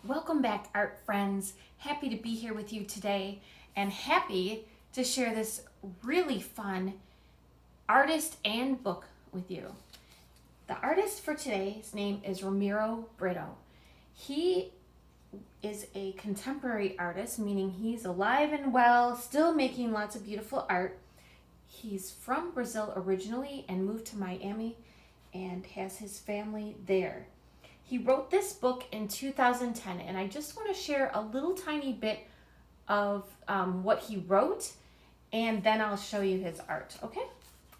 Welcome back, art friends. Happy to be here with you today and happy to share this really fun artist and book with you. The artist for today's name is Romero Britto. He is a contemporary artist, meaning he's alive and well, still making lots of beautiful art. He's from Brazil originally and moved to Miami and has his family there. He wrote this book in 2010, and I just want to share a little tiny bit of what he wrote, and then I'll show you his art, okay?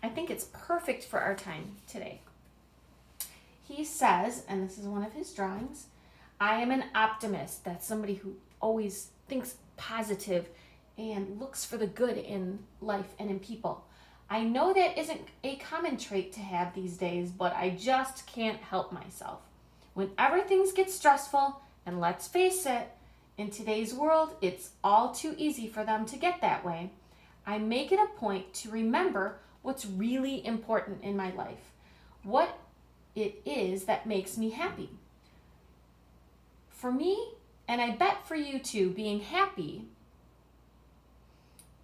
I think it's perfect for our time today. He says, and this is one of his drawings, I am an optimist. That's somebody who always thinks positive and looks for the good in life and in people. I know that isn't a common trait to have these days, but I just can't help myself. Whenever things get stressful, and let's face it, in today's world, it's all too easy for them to get that way, I make it a point to remember what's really important in my life, what it is that makes me happy. For me, and I bet for you too, being happy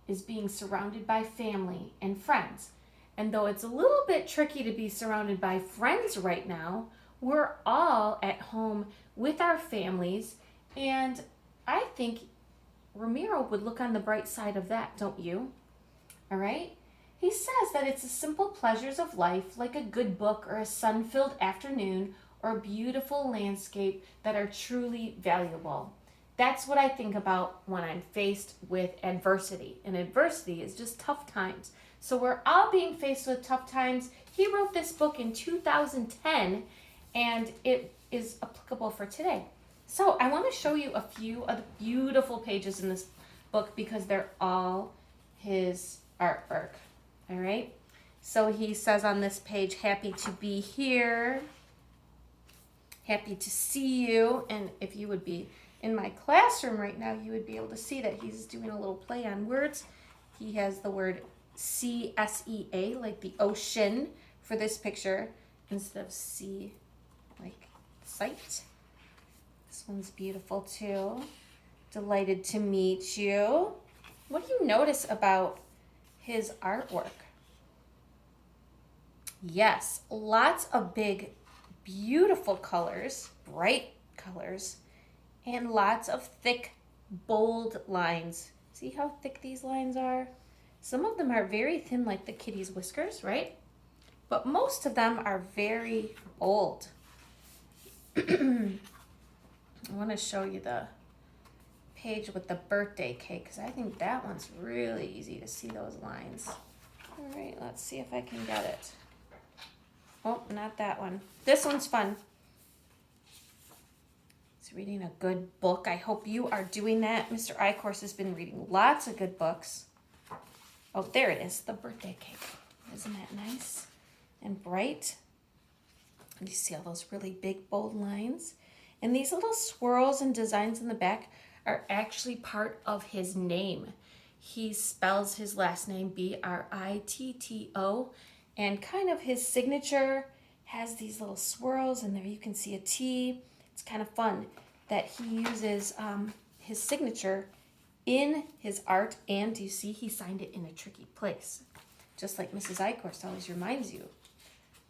is being surrounded by family and friends. And though it's a little bit tricky to be surrounded by friends right now, we're all at home with our families, and I think Romero would look on the bright side of that, don't you? All right? He says that it's the simple pleasures of life, like a good book or a sun-filled afternoon or a beautiful landscape, that are truly valuable. That's what I think about when I'm faced with adversity. And adversity is just tough times. So we're all being faced with tough times. He wrote this book in 2010, and it is applicable for today. So I want to show you a few of the beautiful pages in this book because they're all his artwork. All right? So he says on this page, happy to be here, happy to see you. And if you would be in my classroom right now, you would be able to see that he's doing a little play on words. He has the word C-S-E-A, like the ocean, for this picture, instead of sea, like sight. This one's beautiful too. Delighted to meet you. What do you notice about his artwork? Yes, lots of big, beautiful colors, bright colors, and lots of thick, bold lines. See how thick these lines are? Some of them are very thin, like the kitty's whiskers, right? But most of them are very bold. I want to show you the page with the birthday cake because I think that one's really easy to see those lines. All right, let's see if I can get it. Oh, not that one. This one's fun. It's reading a good book. I hope you are doing that. Mr. Icorse has been reading lots of good books. Oh, there it is, the birthday cake. Isn't that nice and bright? And you see all those really big, bold lines? And these little swirls and designs in the back are actually part of his name. He spells his last name B-R-I-T-T-O, and kind of his signature has these little swirls, and there you can see a T. It's kind of fun that he uses his signature in his art, and you see he signed it in a tricky place, just like Mrs. Icorse always reminds you.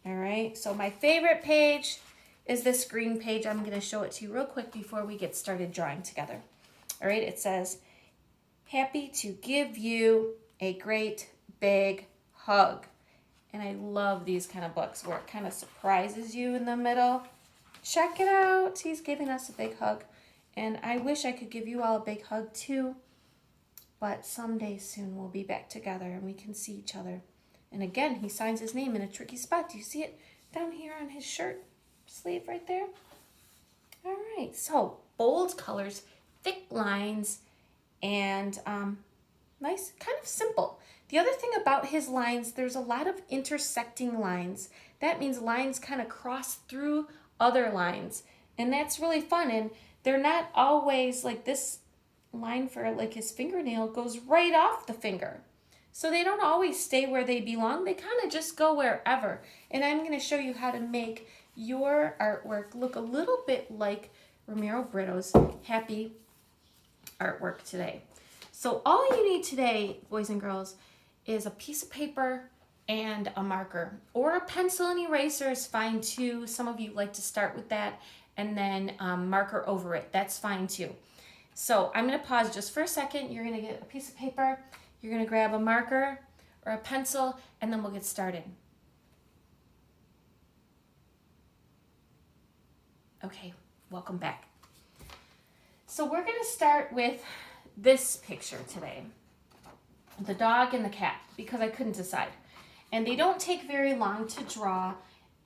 All right, so my favorite page is this green page. I'm going to show it to you real quick before we get started drawing together. All right, it says, happy to give you a great big hug. And I love these kind of books where it kind of surprises you in the middle. Check it out. He's giving us a big hug. And I wish I could give you all a big hug too. But someday soon we'll be back together and we can see each other. And again, he signs his name in a tricky spot. Do you see it down here on his shirt sleeve right there? All right, so bold colors, thick lines, and nice, kind of simple. The other thing about his lines, there's a lot of intersecting lines. That means lines kind of cross through other lines. And that's really fun. And they're not always like this line for like his fingernail goes right off the finger. So they don't always stay where they belong. They kind of just go wherever. And I'm going to show you how to make your artwork look a little bit like Romero Britto's happy artwork today. So all you need today, boys and girls, is a piece of paper and a marker, or a pencil and eraser is fine too. Some of you like to start with that and then marker over it. That's fine too. So I'm going to pause just for a second. You're going to get a piece of paper, you're going to grab a marker or a pencil, and then we'll get started. Okay, welcome back. So we're going to start with this picture today, the dog and the cat, because I couldn't decide. And they don't take very long to draw,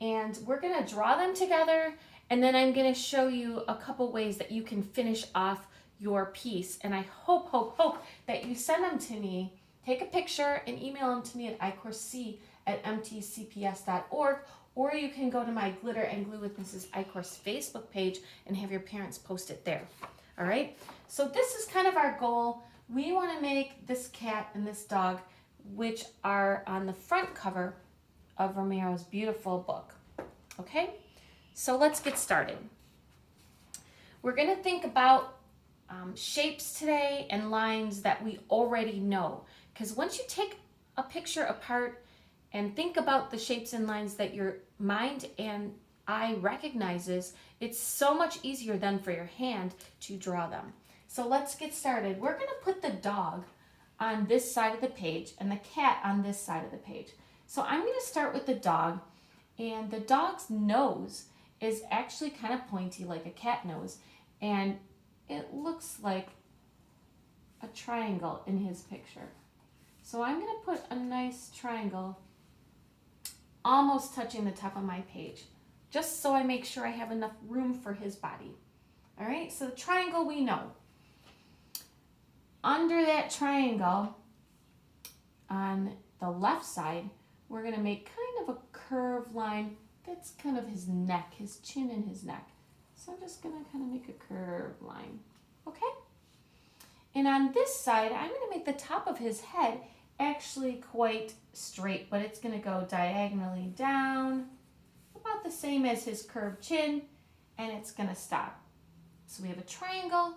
and we're going to draw them together, and then I'm going to show you a couple ways that you can finish off your piece. And I hope that you send them to me. Take a picture and email them to me at iCourseC@mtcps.org, or you can go to my Glitter and Glue with Mrs. iCourse Facebook page and have your parents post it there. All right, so this is kind of our goal. We want to make this cat and this dog, which are on the front cover of Romero's beautiful book. Okay, so let's get started. We're going to think about shapes today and lines that we already know, because once you take a picture apart and think about the shapes and lines that your mind and eye recognizes, it's so much easier than for your hand to draw them. So let's get started. We're going to put the dog on this side of the page and the cat on this side of the page. So I'm going to start with the dog, and the dog's nose is actually kind of pointy like a cat nose, and it looks like a triangle in his picture. So I'm going to put a nice triangle almost touching the top of my page, just so I make sure I have enough room for his body. All right, so the triangle we know. Under that triangle, on the left side, we're going to make kind of a curved line. That's kind of his neck, his chin and his neck. So I'm just going to kind of make a curved line. Okay? And on this side, I'm going to make the top of his head actually quite straight, but it's going to go diagonally down, about the same as his curved chin, and it's going to stop. So we have a triangle,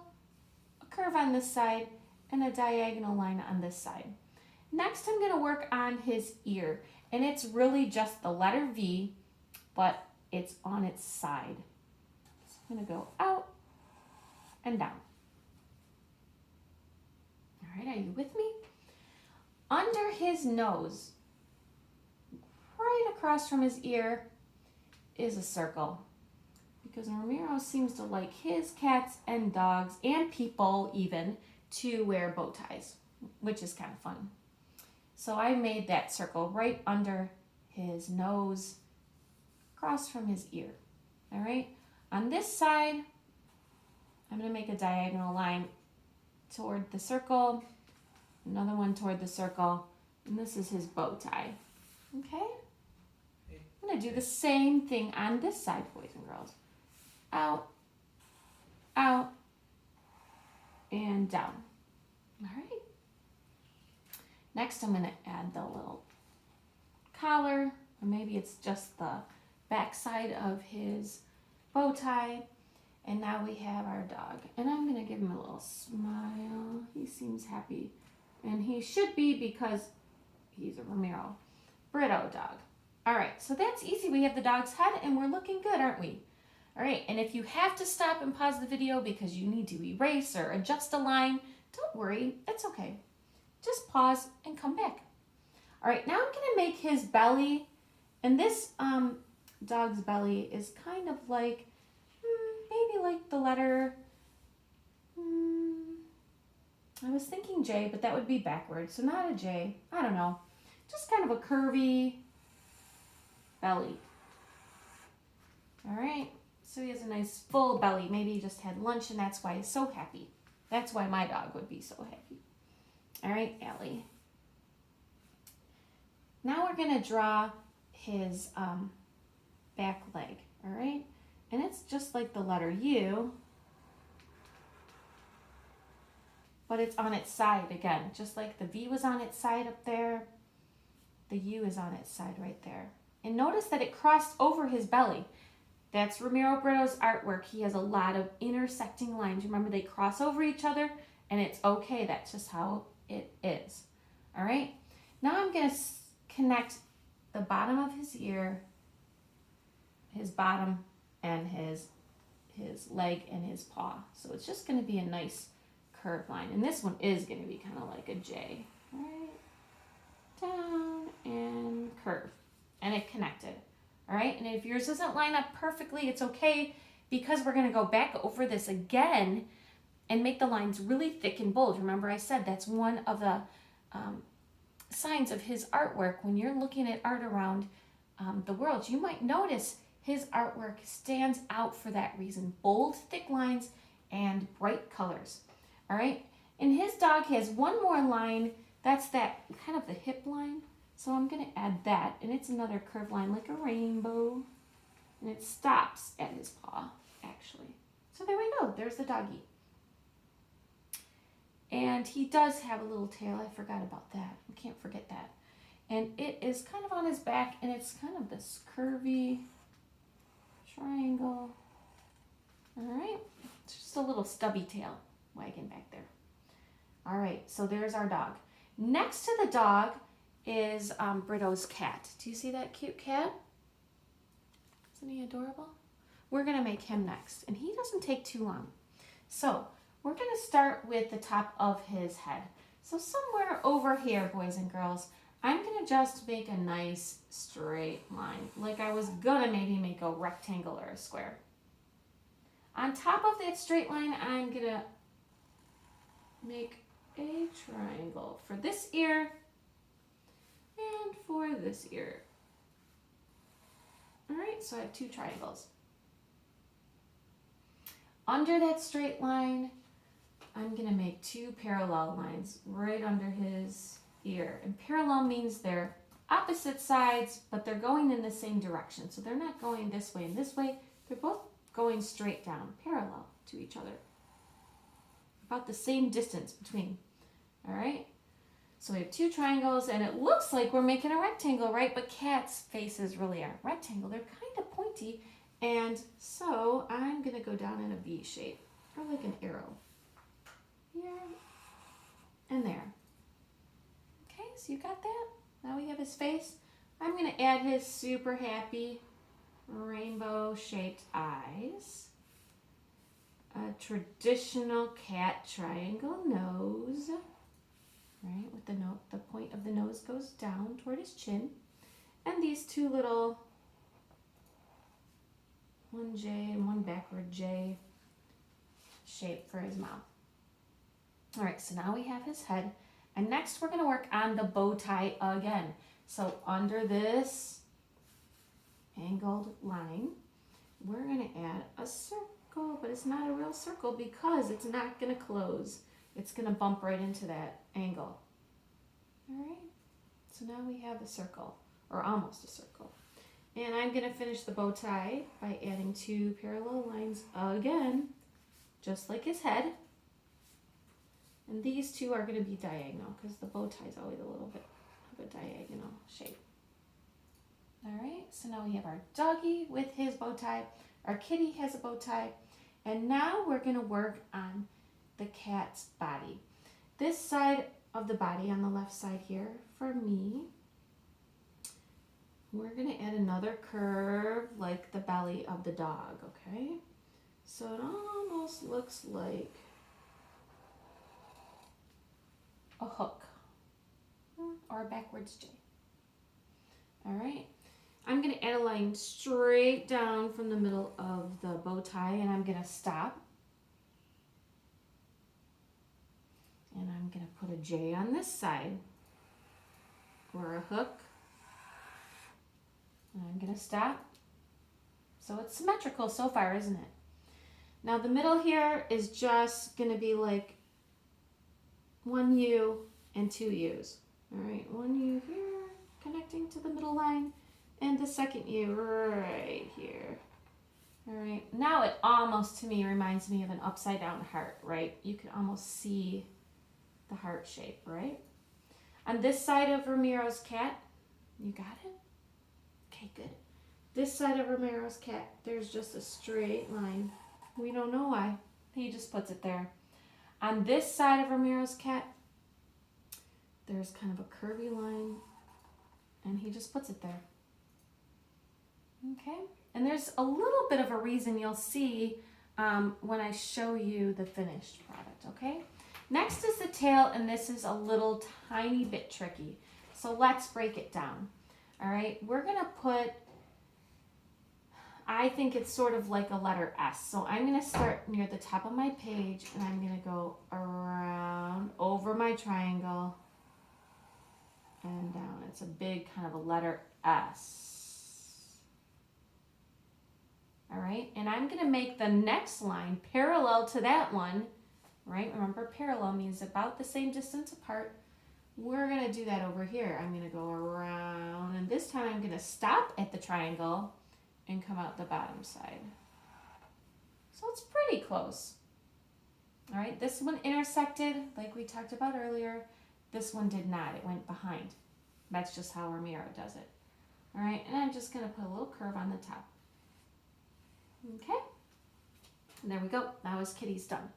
a curve on this side, and a diagonal line on this side. Next, I'm going to work on his ear, and it's really just the letter V, but it's on its side. So I'm going to go out and down. All right, are you with me? Under his nose, right across from his ear, is a circle, because Romero seems to like his cats and dogs and people even to wear bow ties, which is kind of fun. So I made that circle right under his nose, across from his ear. All right, on this side, I'm going to make a diagonal line toward the circle, another one toward the circle, and this is his bow tie. Okay? I'm going to do the same thing on this side, boys and girls. Out, out, and down. All right. Next, I'm going to add the little collar, or maybe it's just the back side of his bow tie. And now we have our dog. And I'm going to give him a little smile. He seems happy. And he should be, because he's a Romero Britto dog. All right, so that's easy. We have the dog's head, and we're looking good, aren't we? All right, and if you have to stop and pause the video because you need to erase or adjust a line, don't worry, it's okay. Just pause and come back. All right, now I'm going to make his belly, and this dog's belly is kind of like, maybe like the letter, I was thinking J, but that would be backwards, so not a J. I don't know. Just kind of a curvy belly. All right, so he has a nice full belly. Maybe he just had lunch and that's why he's so happy. That's why my dog would be so happy. All right, Allie. Now we're gonna draw his back leg, all right? And it's just like the letter U, but it's on its side again. Just like the V was on its side up there, the U is on its side right there. And notice that it crossed over his belly. That's Romero Britto's artwork. He has a lot of intersecting lines. Remember, they cross over each other, and it's okay. That's just how it is. All right? Now I'm going to connect the bottom of his ear, his bottom, and his leg and his paw. So it's just going to be a nice curved line. And this one is going to be kind of like a J. Right? Down and curve. And it connected. All right? And if yours doesn't line up perfectly, it's okay, because we're going to go back over this again and make the lines really thick and bold. Remember, I said that's one of the signs of his artwork. When you're looking at art around the world, you might notice his artwork stands out for that reason. Bold, thick lines and bright colors. All right? And his dog has one more line. That's that kind of the hip line. So I'm going to add that. And it's another curved line like a rainbow. And it stops at his paw, actually. So there we go. There's the doggy. And he does have a little tail. I forgot about that. We can't forget that. And it is kind of on his back, and it's kind of this curvy triangle. All right. It's just a little stubby tail wagging back there. All right. So there's our dog. Next to the dog is Britto's cat. Do you see that cute cat? Isn't he adorable? We're going to make him next. And he doesn't take too long. So we're going to start with the top of his head. So somewhere over here, boys and girls, I'm going to just make a nice straight line. Like I was going to maybe make a rectangle or a square. On top of that straight line, I'm going to make a triangle for this ear and for this ear. All right, so I have two triangles. Under that straight line, I'm going to make two parallel lines right under his ear. And parallel means they're opposite sides, but they're going in the same direction. So they're not going this way and this way. They're both going straight down, parallel to each other. About the same distance between. All right? So we have two triangles, and it looks like we're making a rectangle, right? But cats' faces really aren't rectangle. They're kind of pointy. And so I'm going to go down in a V shape, or like an arrow. Here and there. Okay, so you got that? Now we have his face. I'm going to add his super happy rainbow shaped eyes. A traditional cat triangle nose. Right, with the point of the nose goes down toward his chin. And these two little, one J and one backward J shape for his mouth. All right, so now we have his head. And next we're going to work on the bow tie again. So under this angled line, we're going to add a circle, but it's not a real circle because it's not going to close. It's going to bump right into that angle. All right, so now we have a circle, or almost a circle. And I'm going to finish the bow tie by adding two parallel lines again, just like his head. And these two are going to be diagonal because the bow tie is always a little bit of a diagonal shape. All right, so now we have our doggy with his bow tie. Our kitty has a bow tie. And now we're going to work on the cat's body. This side of the body on the left side here for me, we're going to add another curve like the belly of the dog, okay? So it almost looks like a hook or a backwards J. All right. I'm going to add a line straight down from the middle of the bow tie, and I'm going to stop. And I'm going to put a J on this side or a hook. And I'm going to stop. So it's symmetrical so far, isn't it? Now the middle here is just going to be like one U and two U's. All right, one U here connecting to the middle line and the second U right here. All right, now it almost to me reminds me of an upside down heart, right? You can almost see the heart shape, right? On this side of Romero's cat, you got it? Okay, good. This side of Romero's cat, there's just a straight line. We don't know why. He just puts it there. On this side of Romero's cat, there's kind of a curvy line, and he just puts it there. Okay, and there's a little bit of a reason you'll see when I show you the finished product, okay? Next is the tail, and this is a little tiny bit tricky. So let's break it down. All right, we're gonna put, I think it's sort of like a letter S. So I'm gonna start near the top of my page, and I'm gonna go around, over my triangle, and down. It's a big kind of a letter S. All right, and I'm gonna make the next line parallel to that one, right? Remember, parallel means about the same distance apart. We're gonna do that over here. I'm gonna go around, and this time I'm gonna stop at the triangle and come out the bottom side. So it's pretty close. All right, this one intersected like we talked about earlier. This one did not, it went behind. That's just how Romero does it. All right, and I'm just gonna put a little curve on the top. Okay, and there we go. Now his kitty's done.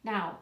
Now,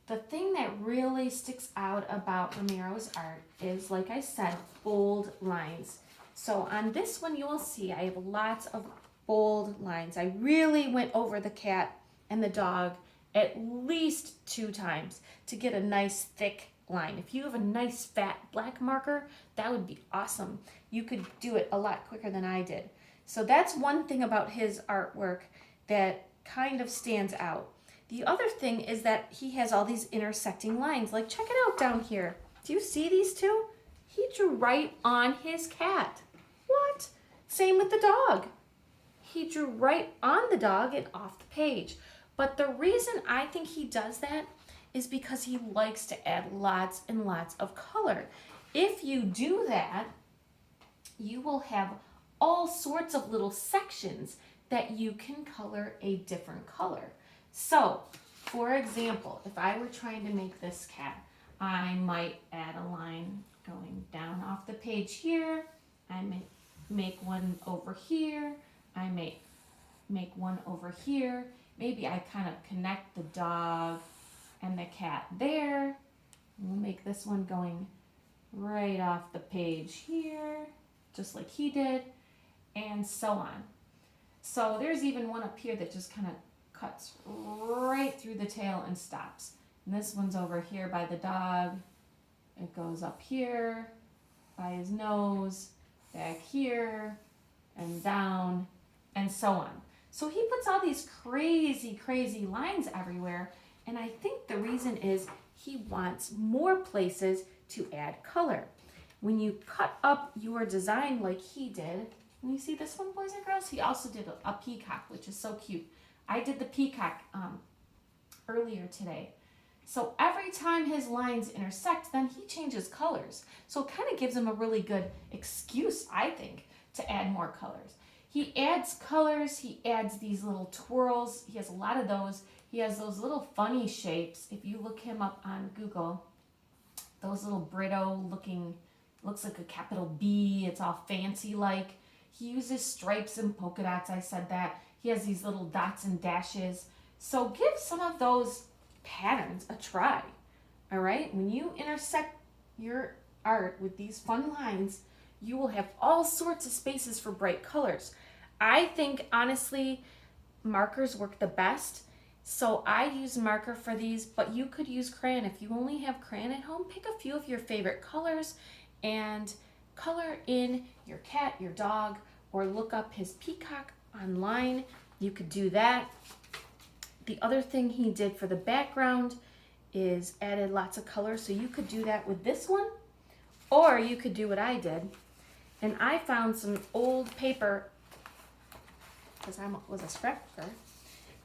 the thing that really sticks out about Romero's art is, like I said, bold lines. So on this one, you will see I have lots of bold lines. I really went over the cat and the dog at least 2 times to get a nice thick line. If you have a nice fat black marker, that would be awesome. You could do it a lot quicker than I did. So that's one thing about his artwork that kind of stands out. The other thing is that he has all these intersecting lines. Like, check it out down here. Do you see these two? He drew right on his cat. What? Same with the dog. He drew right on the dog and off the page. But the reason I think he does that is because he likes to add lots and lots of color. If you do that, you will have all sorts of little sections that you can color a different color. So, for example, if I were trying to make this cat, I might add a line going down off the page here. I may make one over here. I may make one over here. Maybe I kind of connect the dog and the cat there. We'll make this one going right off the page here, just like he did, and so on. So there's even one up here that just kind of cuts right through the tail and stops. And this one's over here by the dog. It goes up here by his nose, back here, and down, and so on. So he puts all these crazy, crazy lines everywhere, and I think the reason is he wants more places to add color. When you cut up your design like he did, and you see this one, boys and girls, he also did a peacock, which is so cute. I did the peacock earlier today. So every time his lines intersect, then he changes colors. So it kind of gives him a really good excuse, I think, to add more colors. He adds colors, he adds these little twirls. He has a lot of those. He has those little funny shapes. If you look him up on Google, those little Britto looking, looks like a capital B. It's all fancy like. He uses stripes and polka dots, I said that. He has these little dots and dashes. So give some of those patterns a try, all right? When you intersect your art with these fun lines, you will have all sorts of spaces for bright colors. I think, honestly, markers work the best. So I use marker for these, but you could use crayon. If you only have crayon at home, pick a few of your favorite colors and color in your cat, your dog, or look up his peacock online. You could do that. The other thing he did for the background is added lots of color. So you could do that with this one, or you could do what I did. And I found some old paper, because I was a scrapbooker,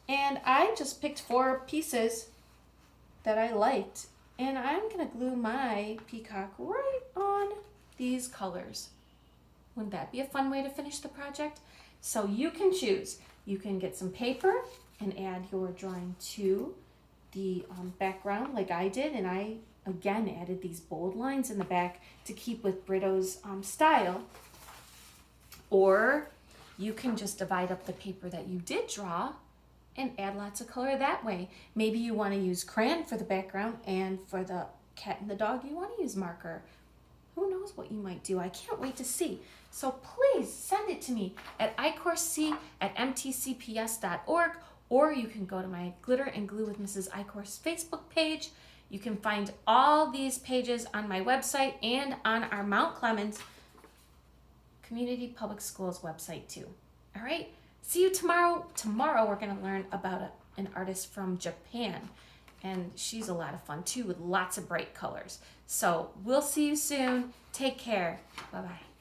and I just picked 4 pieces that I liked, and I'm gonna glue my peacock right on these colors. Wouldn't that be a fun way to finish the project? So you can choose. You can get some paper and add your drawing to the background like I did, and I again added these bold lines in the back to keep with Britto's style. Or you can just divide up the paper that you did draw and add lots of color that way. Maybe you want to use crayon for the background, and for the cat and the dog you want to use marker. Who knows what you might do? I can't wait to see. So please send it to me at iCourseC@mtcps.org, or you can go to my Glitter and Glue with Mrs. iCourse Facebook page. You can find all these pages on my website and on our Mount Clemens Community Public Schools website too. All right, see you tomorrow. Tomorrow we're going to learn about an artist from Japan, and she's a lot of fun too with lots of bright colors. So we'll see you soon. Take care. Bye-bye.